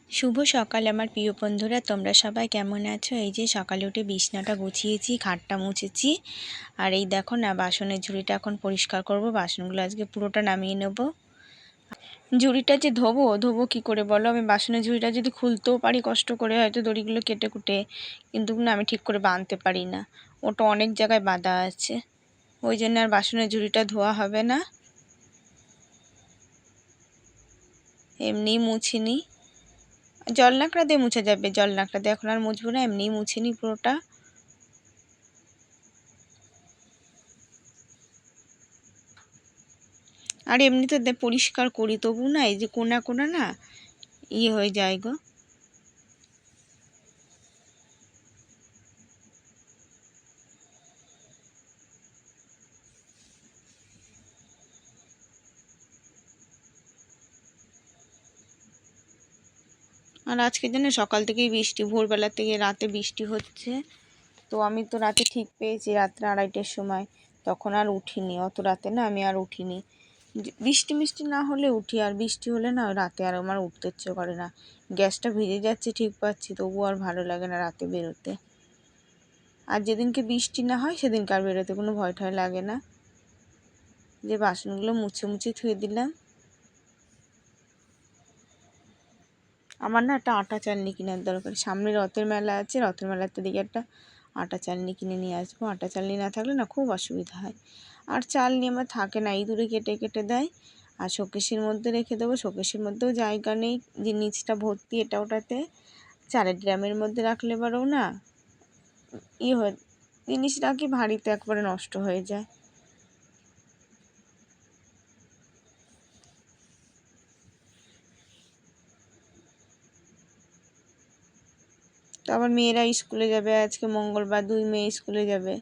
শুভ সকাল আমার প্রিয় বন্ধুরা, তোমরা সবাই কেমন আছো? এই যে সকালে উঠে বিছনাটা গুছিয়েছি, খাটটা মুছেছি, আর এই দেখো না বাসনের ঝুড়িটা এখন পরিষ্কার করব। বাসনগুলো আজকে পুরোটা নামিয়ে নেব। ঝুড়িটা যে ধোবো ধোবো কী করে বলো? আমি বাসনের ঝুড়িটা যদি খুলতেও পারি কষ্ট করে, হয়তো দড়িগুলো কেটে কুটে, কিন্তু না আমি ঠিক করে বাঁধতে পারি না। ওটা অনেক জায়গায় বাঁধা আছে, ওই জন্য আর বাসনের ঝুড়িটা ধোয়া হবে না। এমনিই মুছিনি, জল নাকড়া দিয়ে মুছে যাবে, জল নাকড়া দিয়ে এখন আর মুছবো না, এমনিই মুছিনি পুরোটা। আর এমনিতে পরিষ্কার করি, তবু না এই যে কোনা কোনা না হয়ে যায় গো। আর আজকে যেন সকাল থেকেই বৃষ্টি, ভোরবেলা থেকে রাতে বৃষ্টি হচ্ছে। তো আমি তো রাতে ঠিক পেয়েছি, রাত্রে 2:30টার সময়, তখন আর উঠিনি। অত রাতে না আমি আর উঠিনি। বৃষ্টি মিষ্টি না হলে উঠি, আর বৃষ্টি হলে না রাতে আর আমার উঠতে ইচ্ছে করে না। গ্যাসটা ভিজে যাচ্ছে ঠিক পাচ্ছি, তবু আর ভালো লাগে না রাতে বেরোতে। আর যেদিনকে বৃষ্টি না হয় সেদিনকে আর বেরোতে কোনো ভয় ঠয় লাগে না। যে বাসনগুলো মুছে মুছে ধুয়ে দিলাম। আমার না একটা আটা চালনি কেনার দরকার, সামনে রথের মেলা আছে, রথের মেলাতে দিকে একটা আটা চালনি কিনে নিয়ে আসবো। আটা চালনি না থাকলে না খুব অসুবিধা হয়। আর চালনি আমার থাকে না, ইঁদুরে কেটে কেটে দেয়। আর শোকেসের মধ্যে রেখে দেবো, শোকেসের মধ্যেও জায়গা নেই, যে নিচটা ভর্তি এটা ওটাতে। চালের ড্রামের মধ্যে রাখলে পরেও না হয়, জিনিস রাখি ভারীতে একবারে নষ্ট হয়ে যায়। তো আবার মেয়েরা স্কুলে যাবে, আজকে মঙ্গলবার, 2 মেয়ে স্কুলে যাবে।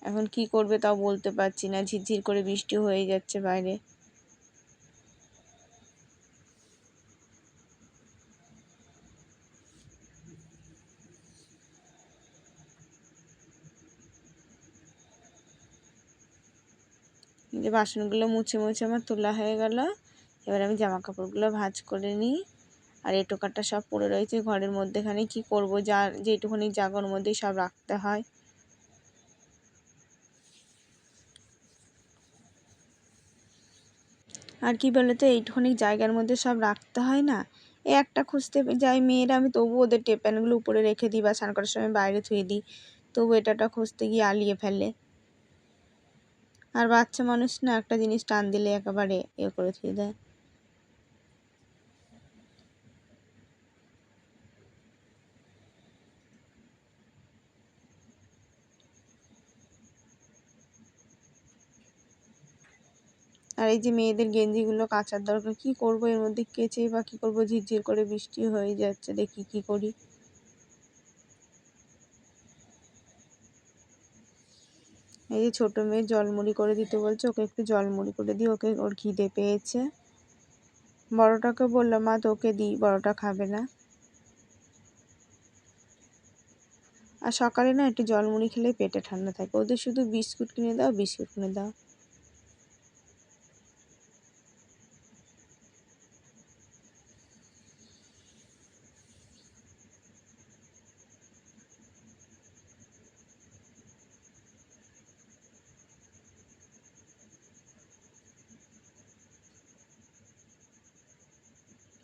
এখন কি করবে তাও বলতে পারছি না, ঝিরঝির করে বৃষ্টি হয়ে যাচ্ছে বাইরে। যে বাসনগুলো মুছে মুছে আমার তোলা হয়ে গেল। এবার আমি জামা কাপড়গুলো ভাঁজ করে নিই। আর এঁটোকাটা সব পড়ে রয়েছে ঘরের মধ্যেখানে, কি করব, যার যেটুকুনি জায়গার মধ্যেই সব রাখতে হয়। আর কি বলতো, এইটুখানি জায়গার মধ্যে সব রাখতে হয় না। একটা খুঁজতে যাই মেয়েরা, আমি তবু ওদের টেপ্যানগুলো উপরে রেখে দিই বা স্নান করার সময় বাইরে থুয়ে দিই, তবু এটাটা খুঁজতে গিয়ে আলিয়ে ফেলে। আর বাচ্চা মানুষ না, একটা জিনিস টান দিলে একেবারে করে থুয়ে দেয়। আর এই যে মেয়েদের গেঞ্জিগুলো কাচার দরকার, কি করব এর মধ্যে কেচেই বা কী করবো, ঝিরঝির করে বৃষ্টি হয়ে যাচ্ছে, দেখি কি করি। এই যে ছোটো মেয়ে জলমুড়ি করে দিতে বলছে, ওকে একটু জলমুড়ি করে দিই, ওকে ওর খিদে পেয়েছে। বড়টাকে বললাম মা তোকে দিই, বড়টা খাবে না। আর সকালে না একটু জলমুড়ি খেলে পেটে ঠান্ডা থাকে, ওদের শুধু বিস্কুট কিনে দাও, বিস্কুট কিনে দাও।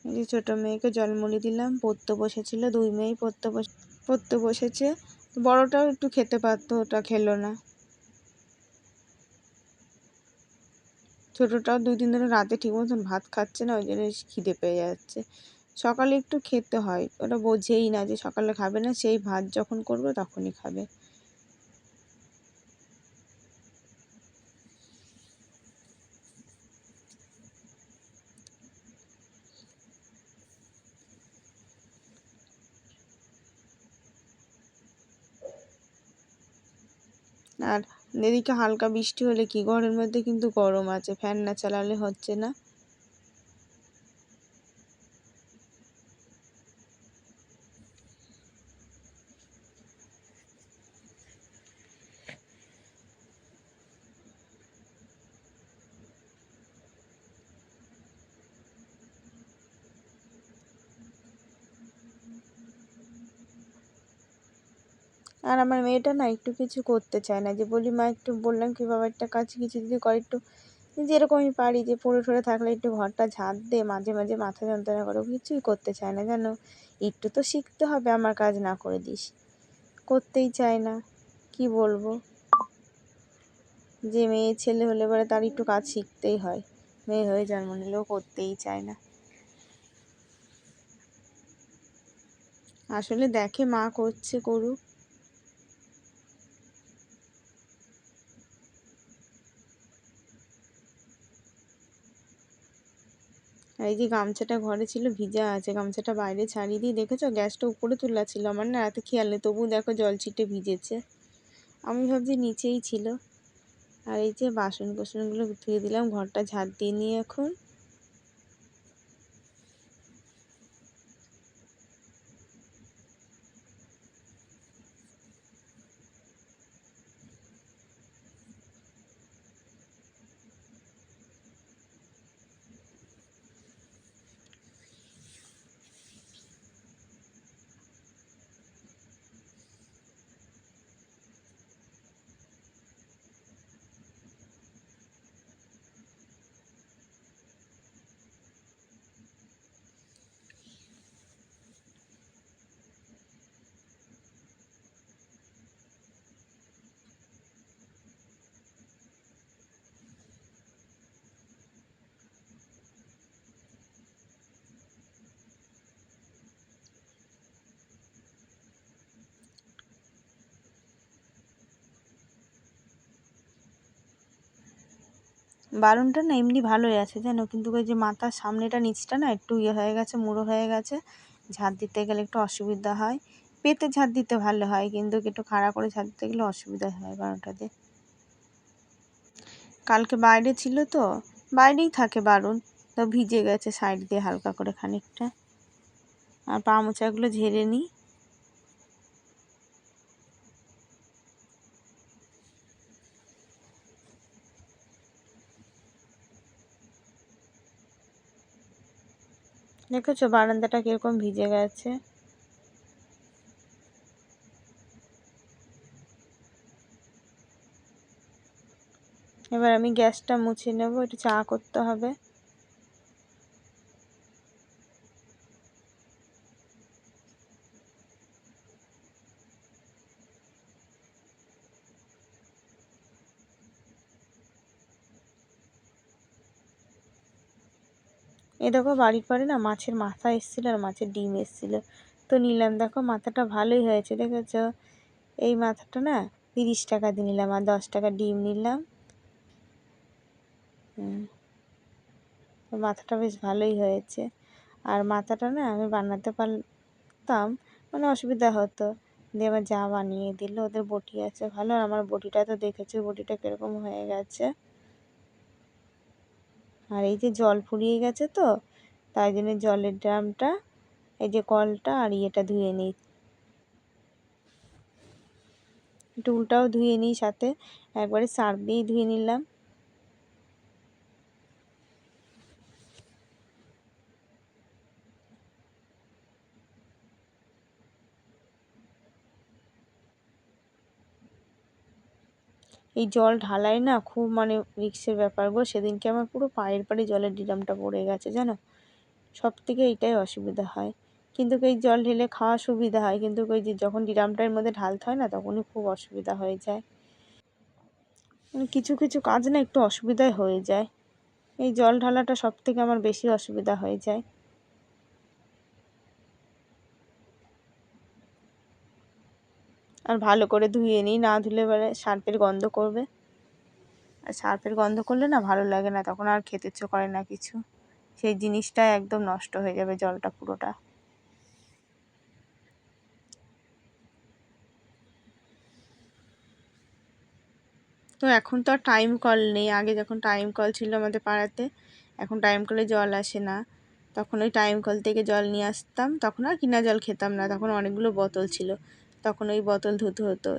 এই যে ছোটো মেয়েকে জলমুড়ি দিলাম, পড়তে বসেছিল, 2 মেয়েই পড়তে বসেছে। বড়টাও একটু খেতে পারতো, ওটা খেলো না। ছোটোটাও 2 দিন ধরে রাতে ঠিক মতন ভাত খাচ্ছে না, ওই জন্য খিদে পেয়ে যাচ্ছে। সকালে একটু খেতে হয়, ওটা বোঝেই না যে সকালে খাবে না, সেই ভাত যখন করবো তখনই খাবে। আর এদিকে হালকা বৃষ্টি হলে কি, ঘরের মধ্যে কিন্তু গরম আছে, ফ্যান না চালালে হচ্ছে না। আর আমার মেয়েটা না একটু কিছু করতে চায় না, যে বলি মা একটু বললাম কি বাবা একটা কাজ কিছু যদি করে একটু যেরকম আমি পারি, যে পড়ে ঠরে থাকলে একটু ঘরটা ঝাঁট দে, মাঝে মাঝে মাথা যন্ত্রণা করে, ও কিছুই করতে চায় না জানো। একটু তো শিখতে হবে, আমার কাজ না করে দিস, করতেই চায় না। কি বলবো, যে মেয়ে ছেলে হলে পরে তার একটু কাজ শিখতেই হয়, মেয়ে হয়ে জন্ম নিলেও করতেই চায় না। আসলে দেখে মা করছে, করুক। আর এই যে গামছাটা ঘরে ছিল ভিজা আছে, গামছাটা বাইরে ছাড়িয়ে দিয়ে, দেখেছো গ্যাসটা উপরে তোলা ছিল, আমার না রাতে খেয়াল নেই, তবু দেখো জল ছিটে ভিজেছে। আমি ভাবছি নিচেই ছিল। আর এই যে বাসন কোসনগুলো ধুয়ে দিলাম, ঘরটা ঝাঁট দিয়ে নিয়ে এখন। বারুনটা না এমনি ভালোই আছে জানো, কিন্তু ওই যে মাথার সামনেটা নিচটা না একটু ইয়ে হয়ে গেছে, মুড়ো হয়ে গেছে, ঝাঁট দিতে গেলে একটু অসুবিধা হয়। পেতে ঝাঁট দিতে ভালো হয়, কিন্তু একটু খাড়া করে ঝাঁট দিতে গেলে অসুবিধা হয় বারুনটাতে। কালকে বাইরে ছিল তো, বাইরেই থাকে বারুন, তো ভিজে গেছে সাইড দিয়ে হালকা করে খানিকটা। আর পা মোচাগুলো ঝেড়ে নিই। দেখেছো বারান্দাটা কিরকম ভিজে গেছে। এবার আমি গ্যাসটা মুছে নেবো, একটু চা করতে হবে। এই দেখো বাড়ির পরে না মাছের মাথা এসেছিলো আর মাছের ডিম এসেছিলো, তো নিলাম। দেখো মাথাটা ভালোই হয়েছে, দেখেছো। এই মাথাটা না 30 টাকা দিয়ে নিলাম, আর 10 টাকা ডিম নিলাম। তো মাথাটা বেশ ভালোই হয়েছে। আর মাথাটা না আমি বানাতে পারতাম, মানে অসুবিধা হতো, দিয়ে আমার যা বানিয়ে দিল। ওদের বটি আছে ভালো, আর আমার বটিটা তো দেখেছো বটিটা কীরকম হয়ে গেছে। আর এই যে জল ফুরিয়ে গেছে তো, তাই জন্য জলের ড্রামটা, এই যে কলটা আর ইয়েটা ধুয়ে নিই, টুলটাও ধুয়ে নিই সাথে, একবারে সার্ফ দিয়েই ধুয়ে নিলাম। এই জল ঢালাই না খুব মানে রিক্সের ব্যাপার গো, সেদিনকে আমার পুরো পায়ের পাড়ে জলের ড্রামটা পড়ে গেছে জানো। সব থেকে এইটাই অসুবিধা হয়। কিন্তু এই জল ঢেলে খাওয়া সুবিধা হয়, কিন্তু ওই যে যখন ড্রামটার মধ্যে ঢালতে হয় না, তখনই খুব অসুবিধা হয়ে যায়। মানে কিছু কিছু কাজ না একটু অসুবিধায় হয়ে যায়, এই জল ঢালাটা সব থেকে আমার বেশি অসুবিধা হয়ে যায়। আর ভালো করে ধুয়ে নিই, না ধুলে এবারে সার্ফের গন্ধ করবে, আর সার্ফের গন্ধ করলে না ভালো লাগে না, তখন আর খেতে ইচ্ছে করে না কিছু, সেই জিনিসটা একদম নষ্ট হয়ে যাবে জলটা পুরোটা। তো এখন তো আর টাইম কল নেই, আগে যখন টাইম কল ছিল আমাদের পাড়াতে, এখন টাইম কলে জল আসে না। তখন ওই টাইম কল থেকে জল নিয়ে আসতাম, তখন আর কিনা জল খেতাম না, তখন অনেকগুলো বোতল ছিল, তখন ওই বোতল ধুতে হতো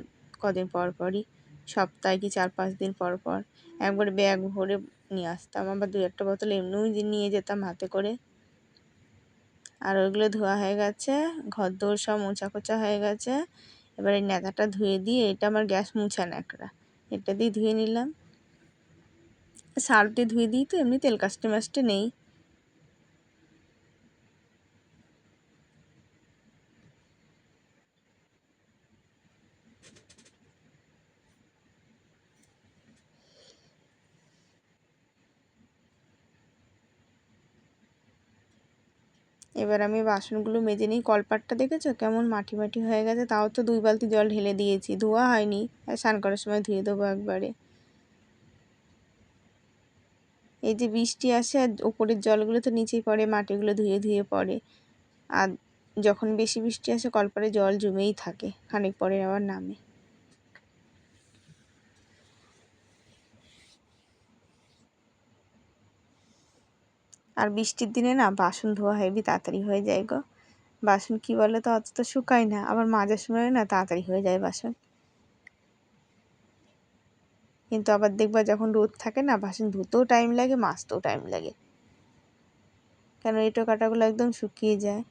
কদিন পর পরই, সপ্তাহে কি 4-5 দিন পর পর একবার ব্যাগ ভরে নিয়ে আসতাম, আবার 2-1টা বোতল এমনিও নিয়ে যেতাম হাতে করে। আর ওইগুলো ধোয়া হয়ে গেছে, ঘর দোর সব মোছা কোচা হয়ে গেছে। এবার এই নেতাটা ধুয়ে দিয়ে, এটা আমার গ্যাস মুছা ন্যাকড়া, এটা দিয়ে ধুয়ে নিলাম। সার্ফ দিয়ে ধুয়ে দিই তো, এমনি তেল কাস্টে মাস্টে নেই। এবার আমি বাসনগুলো মেজে নিই। কলপাটটা দেখেছো কেমন মাটি মাটি হয়ে গেছে, তাও তো 2 বালতি জল ঢেলে দিয়েছি, ধোয়া হয়নি। স্নান করার সময় ধুয়ে দেবো একবারে। এই যে বৃষ্টি আসে আর ওপরের জলগুলো তো নিচেই পড়ে, মাটিগুলো ধুয়ে ধুয়ে পড়ে। আর যখন বেশি বৃষ্টি আসে কলপারে জল জমেই থাকে, খানিক পরে আবার নামে। আর বৃষ্টির দিনে না বাসন ধোয়া হেবি তাড়াতাড়ি হয়ে যায় গো। বাসন কি বলো তো, অত তো শুকায় না, আবার মাজার সময় না তাড়াতাড়ি হয়ে যায় বাসন। কিন্তু আবার দেখবা যখন রোদ থাকে না, বাসন ধুতেও টাইম লাগে, মাজতেও টাইম লাগে, কেন এঁটো কাটাগুলো একদম শুকিয়ে যায়।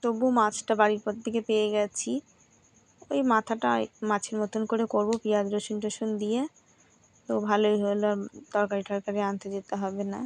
তবু মাছটা বাড়ির পর থেকে পেয়ে গেছি। ওই মাথাটা মাছের মতন করে করব, পেঁয়াজ রসুন টসুন দিয়ে, তো ভালোই হলো। তরকারি টরকারি আনতে যেতে হবে না।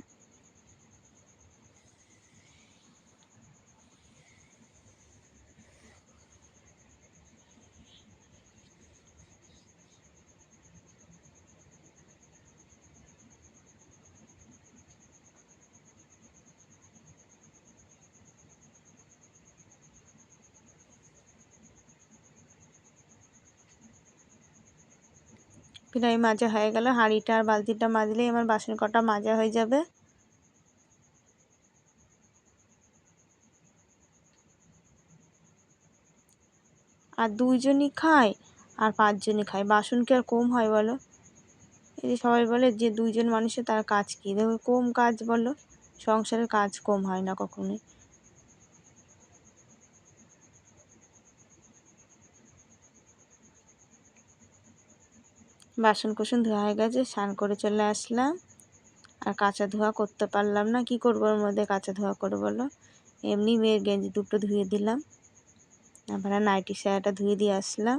প্রায় মাজা হয়ে গেল, হাঁড়িটা আর বালতিটা মাজলেই আমার বাসন কটা মাজা হয়ে যাবে। আর 2 জনই খায় আর 5 জনই খায়, বাসন কি আর কম হয় বলো? এই যে সবাই বলে যে 2 জন মানুষের তার কাজ কী, দেখো কম কাজ বলো? সংসারের কাজ কম হয় না কখনোই। বাসন কোসন ধোয়া হয়ে গেছে, স্নান করে চলে আসলাম। আর কাচা ধোয়া করতে পারলাম না, কি করবো ওর মধ্যে কাচা ধোয়া করে বলো? এমনি মেয়ের গেঞ্জি দুটো ধুয়ে দিলাম, আবার নাইটি শাড়িটা ধুয়ে দিয়ে আসলাম।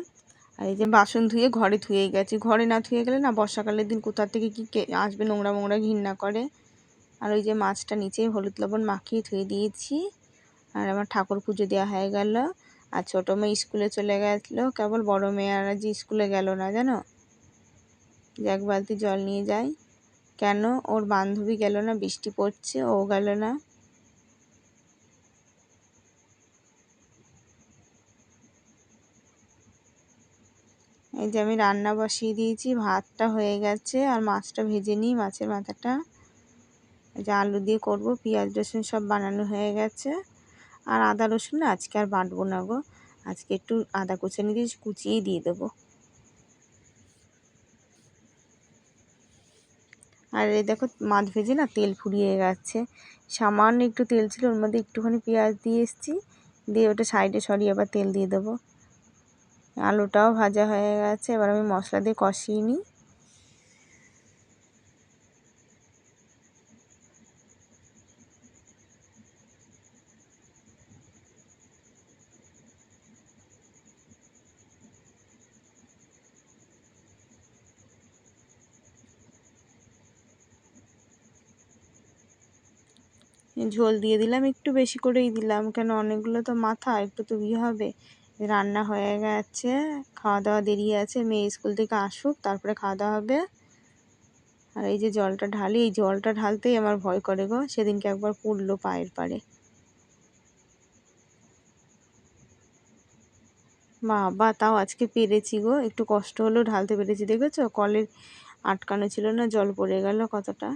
আর এই যে বাসন ধুয়ে ঘরে ধুয়ে গেছি, ঘরে না ধুয়ে গেলে না বর্ষাকালের দিন কোথা থেকে কি আসবে, নোংরা মোংরা ঘৃণা করে। আর ওই যে মাছটা নিচে হলুদ লবণ মাখিয়ে ধুয়ে দিয়েছি। আর আমার ঠাকুর পুজো দেওয়া হয়ে গেল। আর ছোটো মেয়ে স্কুলে চলে গেছিলো, কেবল বড় মেয়ে আর যে স্কুলে গেল না জানো, যে 1 বালতি জল নিয়ে যায়। কেন? ওর বান্ধবী গেল না, বৃষ্টি পড়ছে, ও গেল না। এই যে আমি রান্না বসিয়ে দিয়েছি, ভাতটা হয়ে গেছে, আর মাছটা ভেজে নিই, মাছের মাথাটা। এই যে আলু দিয়ে করব, পেঁয়াজ রসুন সব বানানো হয়ে গেছে। আর আদা রসুন না আজকে আর বাটবো না গো, আজকে একটু আদা কুচি নিয়ে কুচিয়েই দিয়ে দেবো। আর এই দেখো মাছ ভেজে না তেল ফুরিয়ে গেছে, সামান্য একটু তেল ছিল, ওর মধ্যে একটুখানি পেঁয়াজ দিয়ে এসেছি, দিয়ে ওটা সাইডে সরিয়ে আবার তেল দিয়ে দেবো। আলুটাও ভাজা হয়ে গেছে, এবার আমি মশলা দিয়ে কষিয়ে নিই। ঝোল দিয়ে দিলাম, একটু বেশি করেই দিলাম, কেন অনেকগুলো তো মাথা, একটু তো হবে। রান্না হয়ে গেছে, খাওয়া দাওয়া দেরি আছে, মেয়ে স্কুল থেকে আসুক তারপরে খাওয়া দাওয়া হবে। আর এই যে জলটা ঢালি, এই জলটা ঢালতেই আমার ভয় করে গো, সেদিনকে একবার পড়লো পায়ের পাড়ে। বাবা তাও আজকে পেরেছি গো, একটু কষ্ট হলেও ঢালতে পেরেছি, দেখেছো কলের আটকানো ছিল না, জল পড়ে গেল কতটা।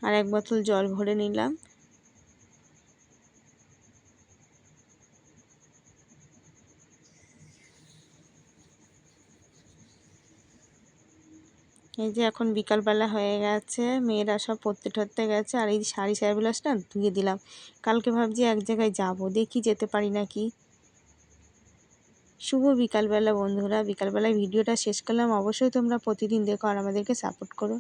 আর 1 বোতল জল ভরে নিলাম। এই যে এখন বিকালবেলা হয়ে গেছে, মেয়েরা সব পড়তে টরতে গেছে, আর এই শাড়ি ব্লাউজটা ধুয়ে দিলাম। কালকে ভাবছি এক জায়গায় যাব, দেখি যেতে পারি নাকি। শুভ বিকালবেলা বন্ধুরা, বিকালবেলায় ভিডিওটা শেষ করলাম। অবশ্যই তোমরা প্রতিদিন দেখো আর আমাদেরকে সাপোর্ট করো।